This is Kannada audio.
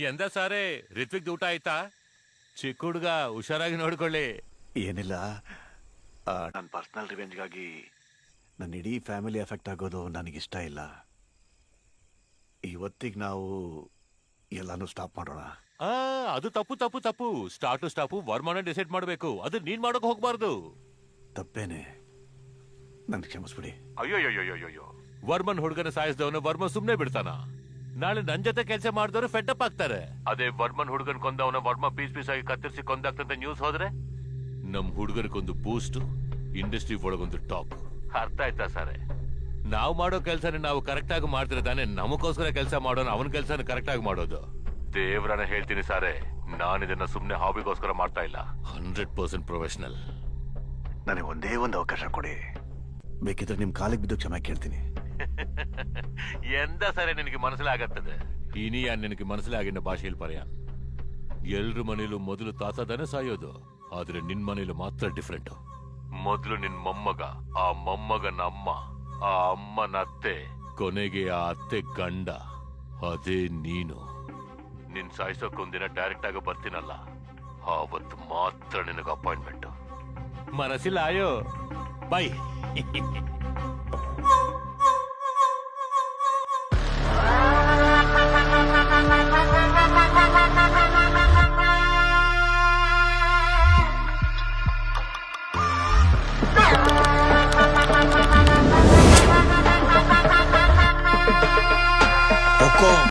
ಎಂದ ಸಾರೇ ರಿತ್ವಿಕ್ ಊಟ ಆಯ್ತಾ? ಚಿಕ್ಕ ಹುಡುಗ, ಹುಷಾರಾಗಿ ನೋಡ್ಕೊಳ್ಳಿ. ಏನಿಲ್ಲ, ನನ್ನ ಪರ್ಸನಲ್ ರಿವೆಂಜ್ಗಾಗಿ ನನ್ನ ಇಡೀ ಫ್ಯಾಮಿಲಿ ಎಫೆಕ್ಟ್ ಆಗೋದು ನನಗಿಷ್ಟ ಇಲ್ಲ. ಇವತ್ತಿಗೆ ನಾವು ಎಲ್ಲಾನು ಸ್ಟಾಪ್ ಮಾಡೋಣ. ಅದು ತಪ್ಪು ತಪ್ಪು ತಪ್ಪು. ಸ್ಟಾರ್ಟ್ ಟು ಸ್ಟಾಪ್ ವರ್ಮನ ಡಿಸೈಡ್ ಮಾಡಬೇಕು, ಅದು ನೀನ್ ಮಾಡೋಕೆ ಹೋಗ್ಬಾರ್ದು. ತಪ್ಪೇನೆ, ನನ್ ಕ್ಷಮಿಸ್ಬಿಡಿ. ಅಯ್ಯೋ, ವರ್ಮನ್ ಹುಡುಗನ ಸಾಯಿಸಿದವನು ವರ್ಮ ಸುಮ್ನೆ ಬಿಡ್ತಾನ? ನಾಳೆ ನನ್ ಜೊತೆ ಕೆಲಸ ಮಾಡಿದವರು ಫೆಡ್ಅಪ್ ಆಗ್ತಾರೆ. ಅದೇ ವರ್ಮನ್ ಹುಡುಗನ್ ಕೊಂದವನ ವರ್ಮ ಪೀಸ್ ಪೀಸ್ ಆಗಿ ಕತ್ತರಿಸಿ ಕೊಂದಾಗ್ತಂತ ನ್ಯೂಸ್ ಹೋದ್ರೆ ನಮ್ ಹುಡುಗನಿಗೊಂದು ಬೂಸ್ಟ್, ಇಂಡಸ್ಟ್ರಿ ಒಳಗೊಂದು ಟಾಪ್. ಅರ್ಥ ಆಯ್ತಾ ಸಾರೆ? ನಾವು ಮಾಡೋ ಕೆಲಸನ ನಾವು ಕರೆಕ್ಟ್ ಆಗಿ ಮಾಡ್ತಿರ ತಾನೆ ನಮಗೋಸ್ಕರ ಕೆಲಸ ಮಾಡೋಣ, ಅವನ ಕೆಲಸನ ಕರೆಕ್ಟ್ ಆಗಿ ಮಾಡೋದು. ದೇವ್ರನ್ನ ಹೇಳ್ತೀನಿ ಸಾರೆ, ನಾನಿದನ್ನ ಸುಮ್ನೆ ಹಾಬಿಗೋಸ್ಕರ ಮಾಡ್ತಾ ಇಲ್ಲ. 100% ಪ್ರೊಫೆಷನಲ್. ನನಗೆ ಒಂದೇ ಒಂದು ಅವಕಾಶ ಕೊಡಿ, ಬೇಕಿದ್ರೆ ನಿಮ್ ಕಾಲಿಗೆ ಬಿದ್ದು ಕ್ಷಮೆ ಕೇಳ್ತೀನಿ. ಎಂದ ಸರಿ ನಿನಗೆ ಮನಸ್ಸಿಲಾಗತ್ತದೆ? ಇನಿಯ ನಿನಗೆ ಮನಸ್ಸಿಲಾಗಿನ ಭಾಷೆಯಲ್ಲಿ ಪರ್ಯ. ಎಲ್ರ ಮನೇಲೂ ಮೊದಲು ತಾತದನೆ ಸಾಯೋದು, ಆದ್ರೆ ನಿನ್ ಮನೇಲೂ ಮಾತ್ರ ಡಿಫ್ರೆಂಟ್. ಮೊದಲು ನಿನ್ ಮೊಮ್ಮಗ, ಆ ಮೊಮ್ಮಗನ ಅಮ್ಮ, ಆ ಅಮ್ಮನ ಅತ್ತೆ, ಕೊನೆಗೆ ಆ ಅತ್ತೆ ಗಂಡ, ಅದೇ ನೀನು. ನಿನ್ ಸಾಯಿಸೋಕೊಂದಿನ ಡೈರೆಕ್ಟ್ ಆಗಿ ಬರ್ತೀನಲ್ಲ, ಆವತ್ತು ಮಾತ್ರ ನಿನಗೆ ಅಪಾಯಿಂಟ್ಮೆಂಟ್. ಮನಸ್ಸಿಲ್ಲ ಆಯೋ ಬೈ.